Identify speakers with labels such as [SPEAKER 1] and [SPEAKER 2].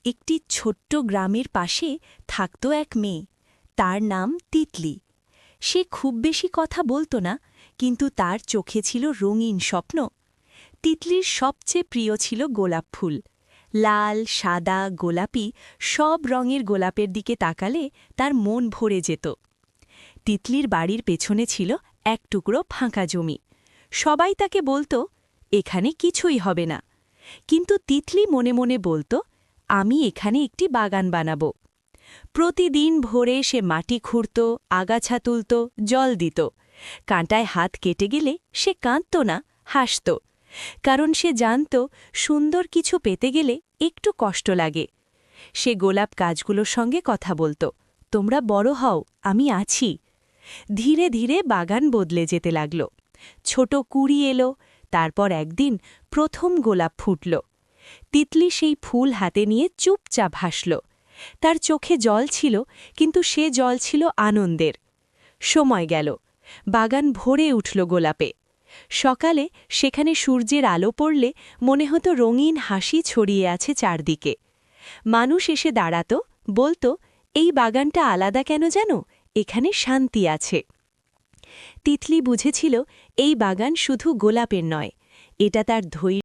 [SPEAKER 1] একটি ছোট্ট গ্রামের পাশে থাকত এক মেয়ে, তার নাম তিতলি। সে খুব বেশি কথা বলত না, কিন্তু তার চোখে ছিল রঙিন স্বপ্ন। তিতলির সবচেয়ে প্রিয় ছিল গোলাপ ফুল। লাল, সাদা, গোলাপি সব রঙের গোলাপের দিকে তাকালে তার মন ভরে যেত। তিতলির বাড়ির পেছনে ছিল এক টুকরো ফাঁকা জমি। সবাই তাকে বলত, এখানে কিছুই হবে না। কিন্তু তিতলি মনে মনে বলত, আমি এখানে একটি বাগান বানাব। প্রতিদিন ভোরে সে মাটি খুঁড়ত, আগাছা তুলত, জল দিত। কাঁটায় হাত কেটে গেলে সে কাঁদত না, হাসত। কারণ সে জানত সুন্দর কিছু পেতে গেলে একটু কষ্ট লাগে। সে গোলাপ গাছগুলোর সঙ্গে কথা বলত, তোমরা বড় হও, আমি আছি। ধীরে ধীরে বাগান বদলে যেতে লাগল। ছোট কুঁড়ি এলো, তারপর একদিন প্রথম গোলাপ ফুটল। তিতলি সেই ফুল হাতে নিয়ে চুপচাপ হাসল। তার চোখে জল ছিল, কিন্তু সে জল ছিল আনন্দের। সময় গেল, বাগান ভরে উঠল গোলাপে। সকালে সেখানে সূর্যের আলো পড়লে মনে হতো রঙিন হাসি ছড়িয়ে আছে চারদিকে। মানুষ এসে দাঁড়াত, বলত, এই বাগানটা আলাদা কেন জানো? এখানে শান্তি আছে। তিতলি বুঝেছিল এই বাগান শুধু গোলাপের নয়, এটা তার ধৈর্য